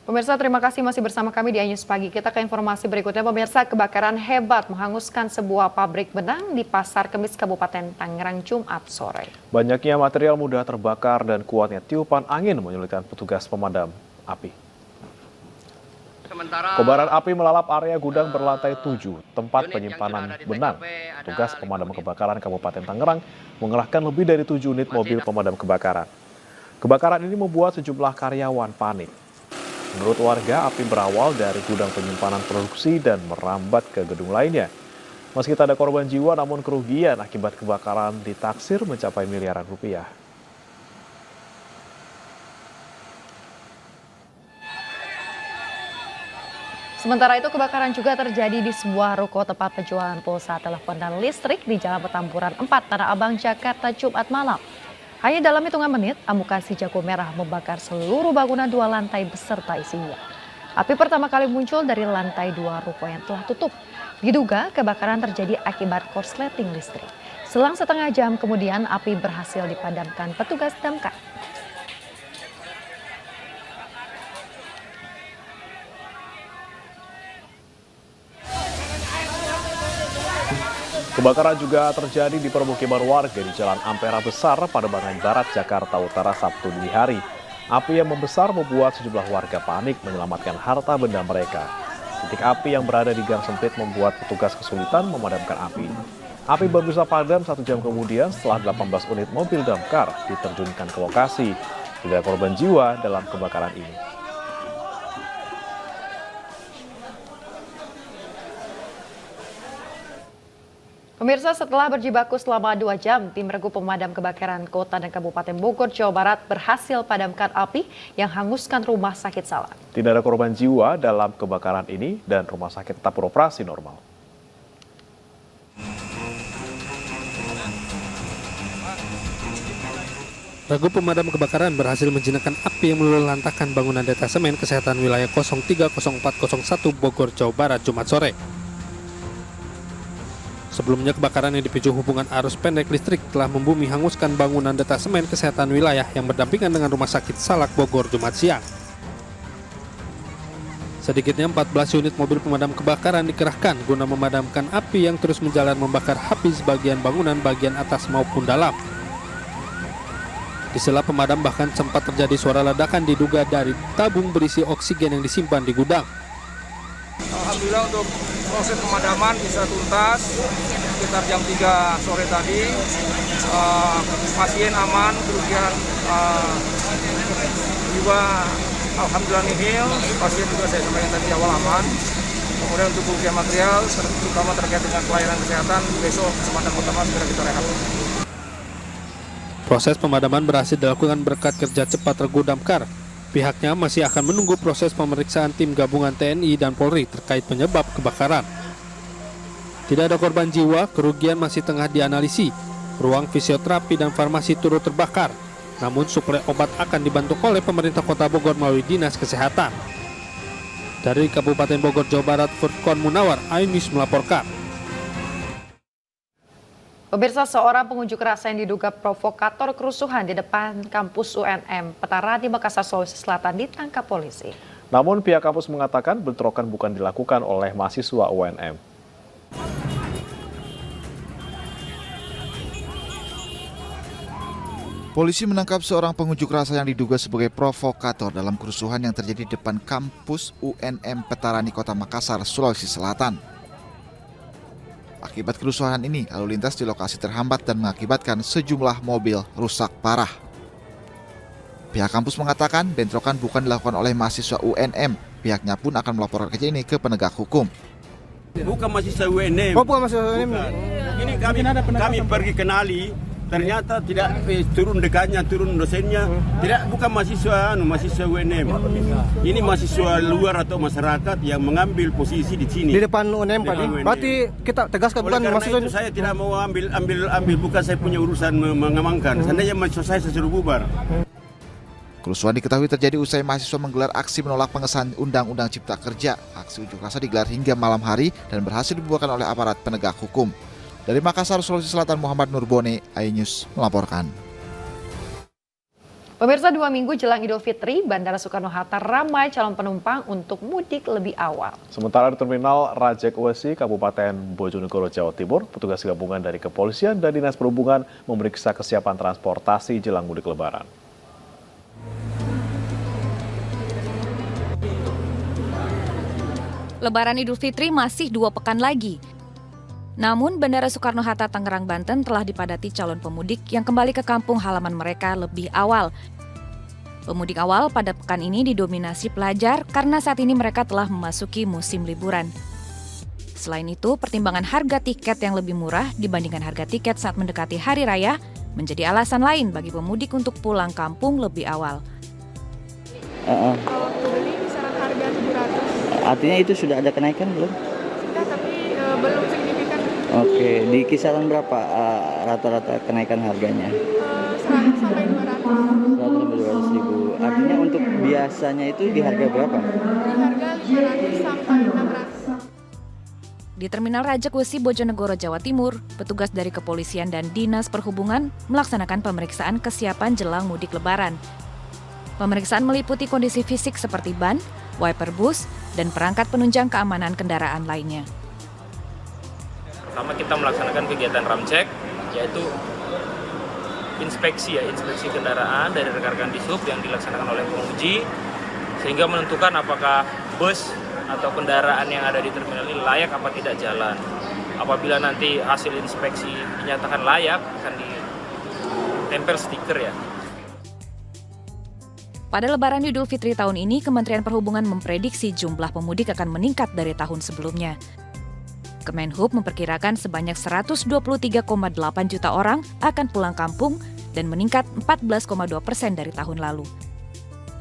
Pemirsa, terima kasih masih bersama kami di iNews Pagi. Kita ke informasi berikutnya. Pemirsa, kebakaran hebat menghanguskan sebuah pabrik benang di Pasar Kemis, Kabupaten Tangerang, Jumat sore. Banyaknya material mudah terbakar dan kuatnya tiupan angin menyulitkan petugas pemadam api. Kobaran api melalap area gudang berlantai 7, tempat penyimpanan benang. Petugas pemadam kebakaran Kabupaten Tangerang mengerahkan lebih dari 7 unit mobil pemadam kebakaran. Kebakaran ini membuat sejumlah karyawan panik. Menurut warga, api berawal dari gudang penyimpanan produksi dan merambat ke gedung lainnya. Meski tak ada korban jiwa, namun kerugian akibat kebakaran ditaksir mencapai miliaran rupiah. Sementara itu, kebakaran juga terjadi di sebuah ruko tempat penjualan pulsa telepon dan listrik di Jalan Petamburan 4, Tanah Abang, Jakarta, Jumat malam. Hanya dalam hitungan menit, amukan si jago merah membakar seluruh bangunan 2 lantai beserta isinya. Api pertama kali muncul dari lantai 2 ruko yang telah tutup. Diduga kebakaran terjadi akibat korsleting listrik. Selang setengah jam kemudian, api berhasil dipadamkan petugas damkar. Kebakaran juga terjadi di permukiman warga di Jalan Ampera Besar, Pademangan Barat, Jakarta Utara, Sabtu dini hari. Api yang membesar membuat sejumlah warga panik menyelamatkan harta benda mereka. Titik api yang berada di gang sempit membuat petugas kesulitan memadamkan api. Api baru bisa padam 1 jam kemudian setelah 18 unit mobil damkar diterjunkan ke lokasi. Tidak ada korban jiwa dalam kebakaran ini. Pemirsa, setelah berjibaku selama 2 jam, tim regu pemadam kebakaran Kota dan Kabupaten Bogor, Jawa Barat berhasil padamkan api yang hanguskan rumah sakit Salak. Tidak ada korban jiwa dalam kebakaran ini dan rumah sakit tetap beroperasi normal. Regu pemadam kebakaran berhasil menjinakkan api yang meluluhlantahkan bangunan detasemen kesehatan wilayah 030401 Bogor, Jawa Barat, Jumat sore. Sebelumnya kebakaran yang dipicu hubungan arus pendek listrik telah membumi hanguskan bangunan detasemen kesehatan wilayah yang berdampingan dengan rumah sakit Salak Bogor Jumat siang. Sedikitnya 14 unit mobil pemadam kebakaran dikerahkan guna memadamkan api yang terus menjalar membakar habis bagian bangunan bagian atas maupun dalam. Di sela pemadam bahkan sempat terjadi suara ledakan diduga dari tabung berisi oksigen yang disimpan di gudang. Alhamdulillah untuk proses pemadaman bisa tuntas sekitar jam 3 sore tadi. Pasien aman, kerugian juga alhamdulillah nihil. Pasien juga saya sampaikan tadi awal aman. Kemudian untuk kerugian material terutama terkait dengan pelayanan kesehatan besok kesempatan pertama segera kita rehab. Proses pemadaman berhasil dilakukan berkat kerja cepat regu damkar. Pihaknya masih akan menunggu proses pemeriksaan tim gabungan TNI dan Polri terkait penyebab kebakaran. Tidak ada korban jiwa, kerugian masih tengah dianalisi. Ruang fisioterapi dan farmasi turut terbakar. Namun suplai obat akan dibantu oleh pemerintah Kota Bogor melalui Dinas Kesehatan. Dari Kabupaten Bogor, Jawa Barat, Furqon Munawar, iNews melaporkan. Pemirsa, seorang pengunjuk rasa yang diduga provokator kerusuhan di depan kampus UNM Petarani, Makassar, Sulawesi Selatan ditangkap polisi. Namun pihak kampus mengatakan bentrokan bukan dilakukan oleh mahasiswa UNM. Polisi menangkap seorang pengunjuk rasa yang diduga sebagai provokator dalam kerusuhan yang terjadi di depan kampus UNM Petarani, Kota Makassar, Sulawesi Selatan. Akibat kerusuhan ini, lalu lintas di lokasi terhambat dan mengakibatkan sejumlah mobil rusak parah. Pihak kampus mengatakan bentrokan bukan dilakukan oleh mahasiswa UNM. Pihaknya pun akan melaporkan kejadian ini ke penegak hukum. Bukan mahasiswa UNM. Oh, bukan mahasiswa UNM. Ini kami pergi kenali, ternyata tidak turun dekannya, turun dosennya. Tidak, bukan mahasiswa UNM. Ini mahasiswa luar atau masyarakat yang mengambil posisi di sini. Di depan UNM Pak. Berarti kita tegaskan bukan mahasiswa itu. Saya tidak mau ambil, bukan saya punya urusan mengamankan. Seandainya mahasiswa saya suruh bubar. Kerusuhan diketahui terjadi usai mahasiswa menggelar aksi menolak pengesahan Undang-Undang Cipta Kerja. Aksi unjuk rasa digelar hingga malam hari dan berhasil dibubarkan oleh aparat penegak hukum. Dari Makassar, Sulawesi Selatan, Muhammad Nurbone, iNews melaporkan. Pemirsa, 2 minggu jelang Idul Fitri, Bandara Soekarno-Hatta ramai calon penumpang untuk mudik lebih awal. Sementara di Terminal Rajek Wesi, Kabupaten Bojonegoro, Jawa Timur, petugas gabungan dari Kepolisian dan Dinas Perhubungan memeriksa kesiapan transportasi jelang mudik Lebaran. Lebaran Idul Fitri masih 2 pekan lagi. Namun, Bandara Soekarno-Hatta Tangerang, Banten telah dipadati calon pemudik yang kembali ke kampung halaman mereka lebih awal. Pemudik awal pada pekan ini didominasi pelajar karena saat ini mereka telah memasuki musim liburan. Selain itu, pertimbangan harga tiket yang lebih murah dibandingkan harga tiket saat mendekati Hari Raya menjadi alasan lain bagi pemudik untuk pulang kampung lebih awal. Kalau aku beli kisaran harga 700. Artinya itu sudah ada kenaikan belum? Sudah, tapi belum signifikan. Oke, di kisaran berapa rata-rata kenaikan harganya? 100 sampai 200. 100 sampai 200 ribu. Artinya untuk biasanya itu di harga berapa? Di harga 500 sampai 600. Di Terminal Rajek Wesi, Bojonegoro, Jawa Timur, petugas dari Kepolisian dan Dinas Perhubungan melaksanakan pemeriksaan kesiapan jelang mudik Lebaran. Pemeriksaan meliputi kondisi fisik seperti ban, wiper bus, dan perangkat penunjang keamanan kendaraan lainnya. Pertama kita melaksanakan kegiatan ramcek, yaitu inspeksi kendaraan dari rekan-rekan Dishub yang dilaksanakan oleh penguji, sehingga menentukan apakah bus atau kendaraan yang ada di terminal ini layak apa tidak jalan. Apabila nanti hasil inspeksi dinyatakan layak, akan ditempel stiker ya. Pada Lebaran Idul Fitri tahun ini, Kementerian Perhubungan memprediksi jumlah pemudik akan meningkat dari tahun sebelumnya. Kemenhub memperkirakan sebanyak 123,8 juta orang akan pulang kampung dan meningkat 14,2% dari tahun lalu.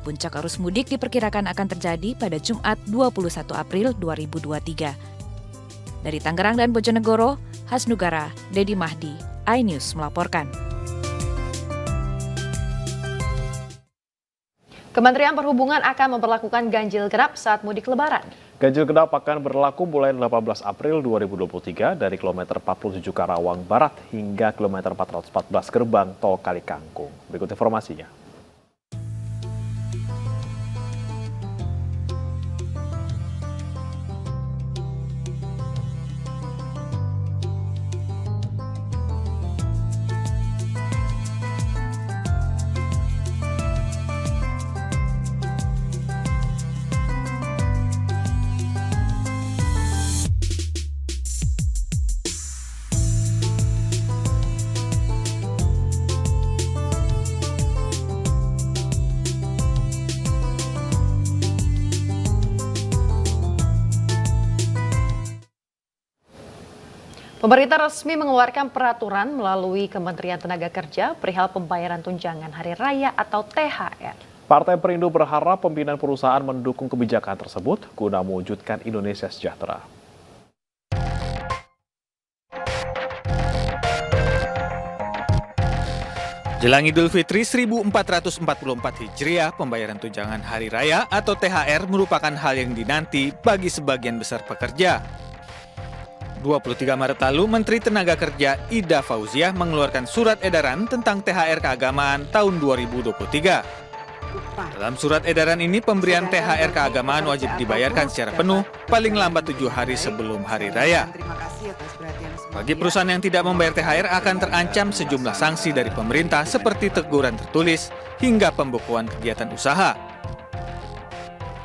Puncak arus mudik diperkirakan akan terjadi pada Jumat 21 April 2023. Dari Tangerang dan Bojonegoro, Hasnugara, Dedi Mahdi, iNews melaporkan. Kementerian Perhubungan akan memperlakukan ganjil genap saat mudik Lebaran. Ganjil genap akan berlaku mulai 18 April 2023 dari kilometer 47 Karawang Barat hingga kilometer 414 gerbang tol Kalikangkung. Berikut informasinya. Pemerintah resmi mengeluarkan peraturan melalui Kementerian Tenaga Kerja perihal pembayaran tunjangan Hari Raya atau THR. Partai Perindo berharap pimpinan perusahaan mendukung kebijakan tersebut guna mewujudkan Indonesia sejahtera. Jelang Idul Fitri 1444 Hijriah, pembayaran tunjangan Hari Raya atau THR merupakan hal yang dinanti bagi sebagian besar pekerja. 23 Maret lalu, Menteri Tenaga Kerja Ida Fauziah mengeluarkan surat edaran tentang THR keagamaan tahun 2023. Dalam surat edaran ini, pemberian THR keagamaan wajib dibayarkan secara penuh paling lambat 7 hari sebelum Hari Raya. Bagi perusahaan yang tidak membayar THR akan terancam sejumlah sanksi dari pemerintah seperti teguran tertulis hingga pembekuan kegiatan usaha.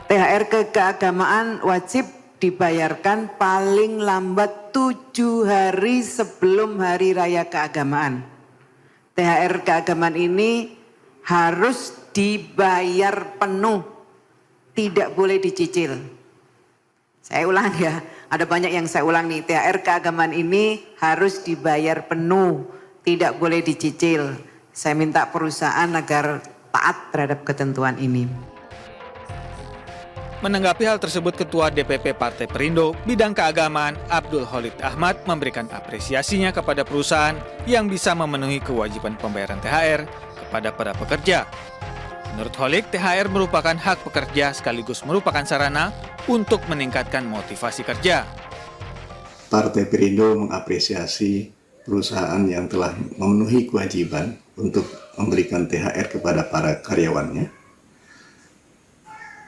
THR keagamaan wajib dibayarkan paling lambat 7 hari sebelum Hari Raya Keagamaan. THR keagamaan ini harus dibayar penuh, tidak boleh dicicil. Saya ulang ya, ada banyak yang saya ulang nih. THR keagamaan ini harus dibayar penuh, tidak boleh dicicil. Saya minta perusahaan agar taat terhadap ketentuan ini. Menanggapi hal tersebut, Ketua DPP Partai Perindo bidang keagamaan Abdul Khalid Ahmad memberikan apresiasinya kepada perusahaan yang bisa memenuhi kewajiban pembayaran THR kepada para pekerja. Menurut Khalid, THR merupakan hak pekerja sekaligus merupakan sarana untuk meningkatkan motivasi kerja. Partai Perindo mengapresiasi perusahaan yang telah memenuhi kewajiban untuk memberikan THR kepada para karyawannya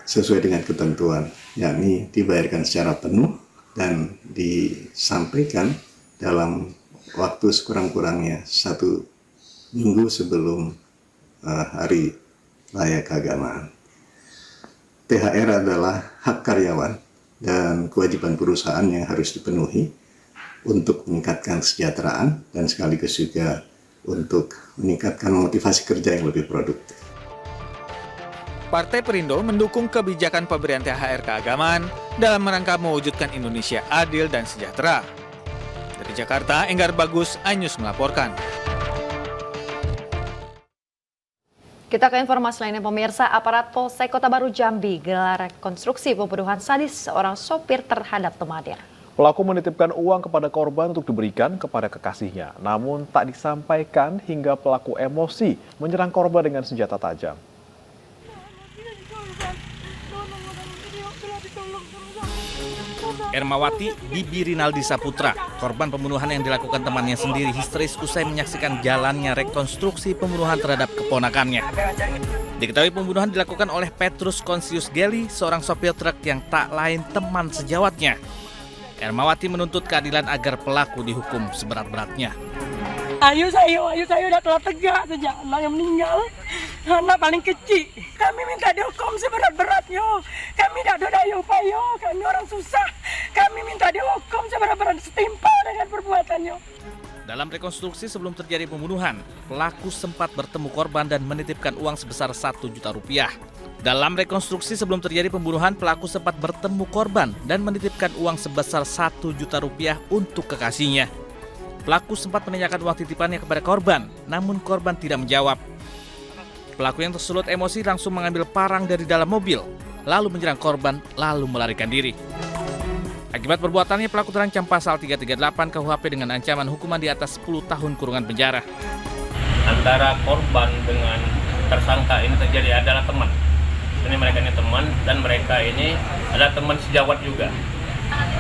sesuai dengan ketentuan, yakni dibayarkan secara penuh dan disampaikan dalam waktu sekurang-kurangnya 1 minggu sebelum hari raya keagamaan. THR adalah hak karyawan dan kewajiban perusahaan yang harus dipenuhi untuk meningkatkan kesejahteraan dan sekaligus juga untuk meningkatkan motivasi kerja yang lebih produktif. Partai Perindo mendukung kebijakan pemberian THR keagamaan dalam rangka mewujudkan Indonesia adil dan sejahtera. Dari Jakarta, Enggar Bagus, iNews melaporkan. Kita ke informasi lainnya, pemirsa. Aparat Polsek Kota Baru Jambi gelar rekonstruksi pembunuhan sadis seorang sopir terhadap temannya. Pelaku menitipkan uang kepada korban untuk diberikan kepada kekasihnya, namun tak disampaikan hingga pelaku emosi menyerang korban dengan senjata tajam. Ermawati Bibi Rinaldi Saputra, korban pembunuhan yang dilakukan temannya sendiri, histeris usai menyaksikan jalannya rekonstruksi pembunuhan terhadap keponakannya. Diketahui pembunuhan dilakukan oleh Petrus Konsius Geli, seorang sopir truk yang tak lain teman sejawatnya. Ermawati menuntut keadilan agar pelaku dihukum seberat-beratnya. Ayo saya udah telah tegak sejak anak yang meninggal. Anak paling kecil. Kami minta dihukum seberat-beratnya. Kami tidak ada daya upaya. Kami orang susah. Kami minta dihukum seberat-berat setimpal dengan perbuatannya. Dalam rekonstruksi sebelum terjadi pembunuhan, pelaku sempat bertemu korban dan menitipkan uang sebesar 1 juta rupiah. Dalam rekonstruksi sebelum terjadi pembunuhan, pelaku sempat bertemu korban dan menitipkan uang sebesar 1 juta rupiah untuk kekasihnya. Pelaku sempat menanyakan uang titipannya kepada korban, namun korban tidak menjawab. Pelaku yang tersulut emosi langsung mengambil parang dari dalam mobil, lalu menyerang korban, lalu melarikan diri. Akibat perbuatannya, pelaku terancam pasal 338 KUHP dengan ancaman hukuman di atas 10 tahun kurungan penjara. Antara korban dengan tersangka ini terjadi adalah teman. Ini mereka ini teman dan mereka ini adalah teman sejawat juga.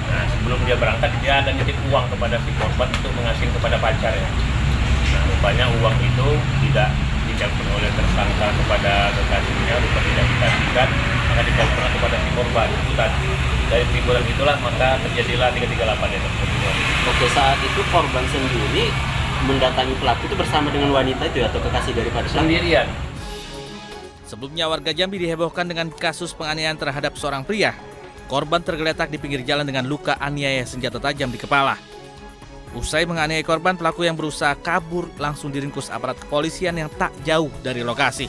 Nah, sebelum dia berangkat, dia ada nitip uang kepada si korban untuk mengasih kepada pacarnya. Nah, rupanya uang itu tidak dicalon oleh tersangka kepada kekasihnya, rupa tidak dikasihkan, maka dicalonkan kepada si korban. Itu tadi. Dari timbul itulah maka terjadilah 338 itu. Oke, saat itu korban sendiri mendatangi pelaku itu bersama dengan wanita itu atau kekasih daripada pelaku? Sendirian. Sebelumnya warga Jambi dihebohkan dengan kasus penganiayaan terhadap seorang pria. Korban tergeletak di pinggir jalan dengan luka aniaya senjata tajam di kepala. Usai menganiaya korban, pelaku yang berusaha kabur langsung diringkus aparat kepolisian yang tak jauh dari lokasi.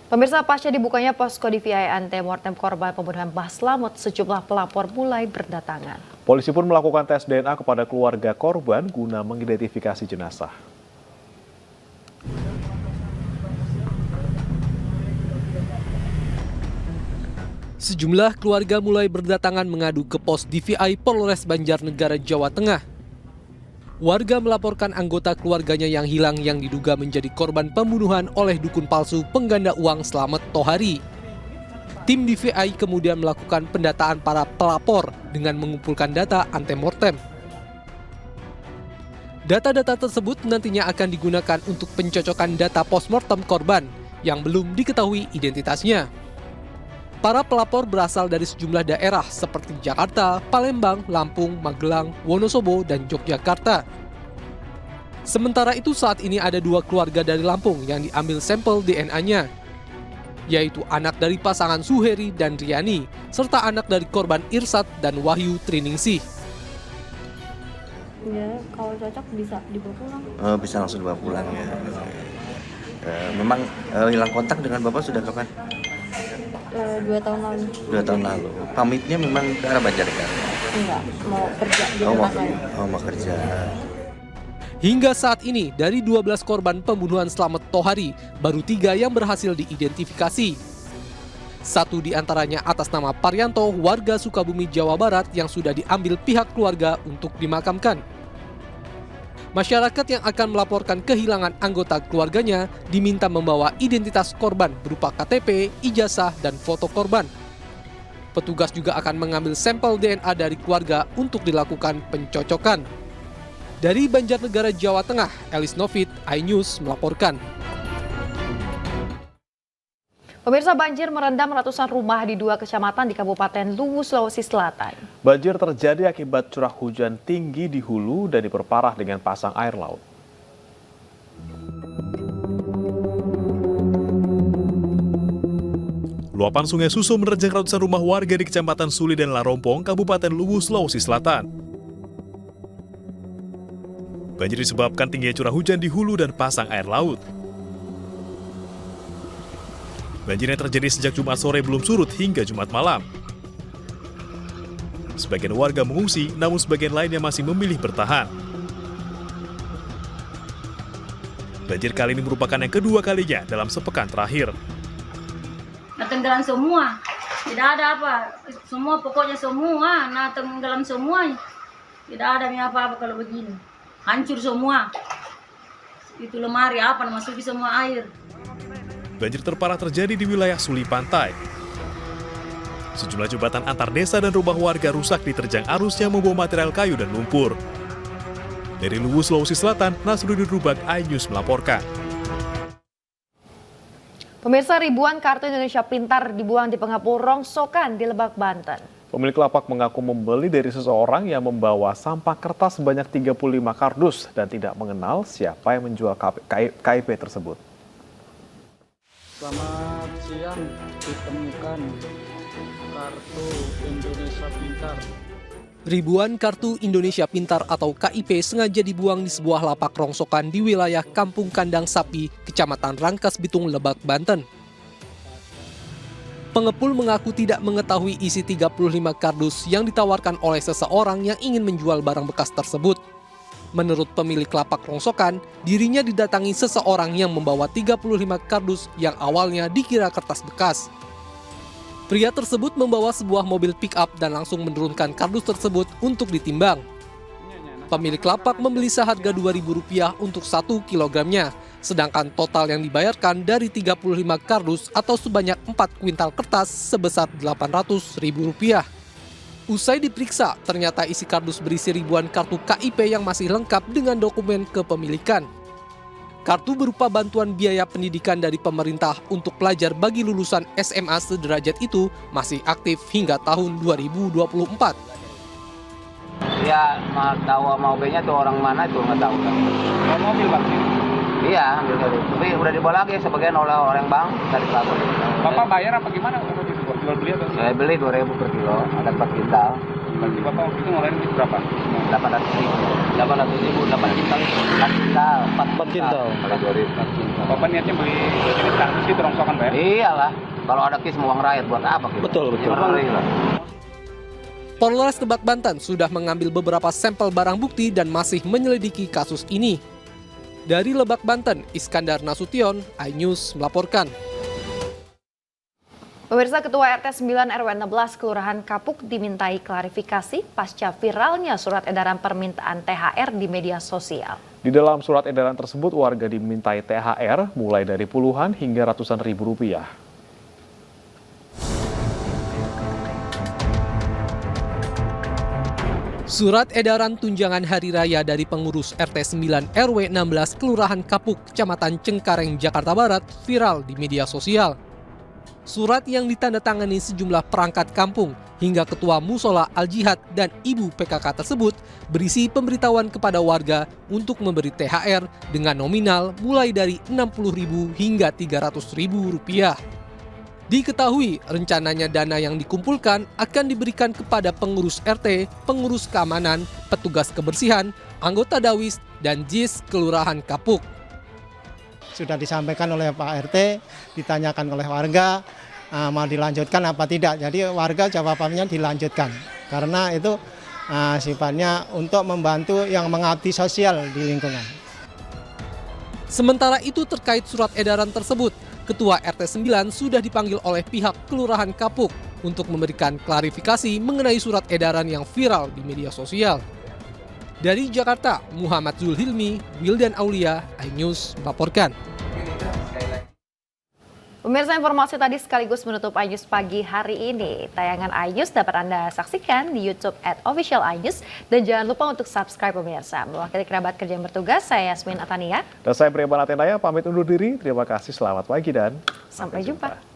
Pemirsa, pasca dibukanya posko DVI antemortem korban pembunuhan Mbah Slamet, sejumlah pelapor mulai berdatangan. Polisi pun melakukan tes DNA kepada keluarga korban guna mengidentifikasi jenazah. Sejumlah keluarga mulai berdatangan mengadu ke pos DVI Polres Banjarnegara, Jawa Tengah. Warga melaporkan anggota keluarganya yang hilang yang diduga menjadi korban pembunuhan oleh dukun palsu pengganda uang Slamet Tohari. Tim DVI kemudian melakukan pendataan para pelapor dengan mengumpulkan data antemortem. Data-data tersebut nantinya akan digunakan untuk pencocokan data postmortem korban yang belum diketahui identitasnya. Para pelapor berasal dari sejumlah daerah seperti Jakarta, Palembang, Lampung, Magelang, Wonosobo, dan Yogyakarta. Sementara itu saat ini ada 2 keluarga dari Lampung yang diambil sampel DNA-nya, yaitu anak dari pasangan Suheri dan Riani, serta anak dari korban Irsat dan Wahyu Triningsih. Ya, kalau cocok bisa dibawa pulang. Bisa langsung dibawa pulang ya. Memang hilang kontak dengan Bapak sudah kapan? 2 tahun lalu. 2 tahun lalu. Pamitnya memang ke arah Banjarnegara? Enggak, mau kerja di tempat lain. Mau kerja. Hingga saat ini, dari 12 korban pembunuhan Slamet Tohari, baru 3 yang berhasil diidentifikasi. 1 diantaranya atas nama Paryanto, warga Sukabumi, Jawa Barat, yang sudah diambil pihak keluarga untuk dimakamkan. Masyarakat yang akan melaporkan kehilangan anggota keluarganya diminta membawa identitas korban berupa KTP, ijazah, dan foto korban. Petugas juga akan mengambil sampel DNA dari keluarga untuk dilakukan pencocokan. Dari Banjarnegara, Jawa Tengah, Elis Novit, iNews melaporkan. Pemirsa, banjir merendam ratusan rumah di 2 kecamatan di Kabupaten Luwu, Sulawesi Selatan. Banjir terjadi akibat curah hujan tinggi di hulu dan diperparah dengan pasang air laut. Luapan Sungai Suso menerjang ratusan rumah warga di Kecamatan Suli dan Larompong, Kabupaten Luwu, Sulawesi Selatan. Banjir disebabkan tingginya curah hujan di hulu dan pasang air laut. Banjir yang terjadi sejak Jumat sore belum surut hingga Jumat malam. Sebagian warga mengungsi, namun sebagian lainnya masih memilih bertahan. Banjir kali ini merupakan yang kedua kalinya dalam sepekan terakhir. Tenggelam semua, tidak ada apa, semua pokoknya semua, tenggelam semuanya. Tidak ada apa-apa kalau begini, hancur semua. Itu lemari apa masuki semua air. Banjir terparah terjadi di wilayah Suli Pantai. Sejumlah jembatan antar desa dan rumah warga rusak diterjang arus yang membawa material kayu dan lumpur. Dari Luwu, Sulawesi Selatan, Nasruddin Rubak, iNews melaporkan. Pemirsa, ribuan kartu Indonesia Pintar dibuang di pengepul rongsokan di Lebak, Banten. Pemilik lapak mengaku membeli dari seseorang yang membawa sampah kertas sebanyak 35 kardus dan tidak mengenal siapa yang menjual KIP tersebut. Selamat siang, ditemukan kartu Indonesia Pintar. Ribuan kartu Indonesia Pintar atau KIP sengaja dibuang di sebuah lapak rongsokan di wilayah Kampung Kandang Sapi, Kecamatan Rangkas Bitung, Lebak, Banten. Pengepul mengaku tidak mengetahui isi 35 kardus yang ditawarkan oleh seseorang yang ingin menjual barang bekas tersebut. Menurut pemilik lapak rongsokan, dirinya didatangi seseorang yang membawa 35 kardus yang awalnya dikira kertas bekas. Pria tersebut membawa sebuah mobil pick-up dan langsung menurunkan kardus tersebut untuk ditimbang. Pemilik lapak membeli seharga Rp2.000 untuk 1 kilogramnya, sedangkan total yang dibayarkan dari 35 kardus atau sebanyak 4 kuintal kertas sebesar Rp800.000. Usai diperiksa, ternyata isi kardus berisi ribuan kartu KIP yang masih lengkap dengan dokumen kepemilikan. Kartu berupa bantuan biaya pendidikan dari pemerintah untuk pelajar bagi lulusan SMA sederajat itu masih aktif hingga tahun 2024. Iya, tahu mobilnya tuh orang mana itu nggak tahu. Oh, mobil Bang? Iya, ambil dari. Tapi udah dibawa lagi sebagian oleh orang bank dari pelaku. Bapak bayar apa gimana waktu itu? Jual beli atau? Saya beli 2.000 per kilo, ada 4 kintal. Berarti Bapak waktu itu ngeluarin berapa? 800.000, 8 kintal, 4 kintal. Kalau 2.000. Bapak niatnya beli jenis kardus itu rongsokan Pak ya? Iyalah, kalau ada kis uang rakyat buat apa? Gitu? Betul. Polres Lebak, Banten sudah mengambil beberapa sampel barang bukti dan masih menyelidiki kasus ini. Dari Lebak, Banten, Iskandar Nasution, iNews melaporkan. Pemirsa, Ketua RT 9 RW 16 Kelurahan Kapuk dimintai klarifikasi pasca viralnya surat edaran permintaan THR di media sosial. Di dalam surat edaran tersebut, warga dimintai THR mulai dari puluhan hingga ratusan ribu rupiah. Surat edaran tunjangan hari raya dari pengurus RT 9 RW 16 Kelurahan Kapuk, Kecamatan Cengkareng, Jakarta Barat viral di media sosial. Surat yang ditandatangani sejumlah perangkat kampung hingga Ketua Musola Al-Jihad dan Ibu PKK tersebut berisi pemberitahuan kepada warga untuk memberi THR dengan nominal mulai dari Rp60.000 hingga Rp300.000. Diketahui rencananya dana yang dikumpulkan akan diberikan kepada pengurus RT, pengurus keamanan, petugas kebersihan, anggota Dawis, dan JIS Kelurahan Kapuk. Sudah disampaikan oleh Pak RT, ditanyakan oleh warga, mau dilanjutkan apa tidak. Jadi warga jawabannya dilanjutkan, karena itu sifatnya untuk membantu yang mengabdi sosial di lingkungan. Sementara itu terkait surat edaran tersebut, Ketua RT 9 sudah dipanggil oleh pihak Kelurahan Kapuk untuk memberikan klarifikasi mengenai surat edaran yang viral di media sosial. Dari Jakarta, Muhammad Zulhilmi, Wildan Aulia, iNews melaporkan. Pemirsa, informasi tadi sekaligus menutup iNews pagi hari ini. Tayangan iNews dapat Anda saksikan di YouTube @official_iNews dan jangan lupa untuk subscribe pemirsa. Mewakili kerabat kerja yang bertugas, saya Yasmin Atania. Dan saya Priyaban Atenaya pamit undur diri. Terima kasih, selamat pagi dan sampai jumpa.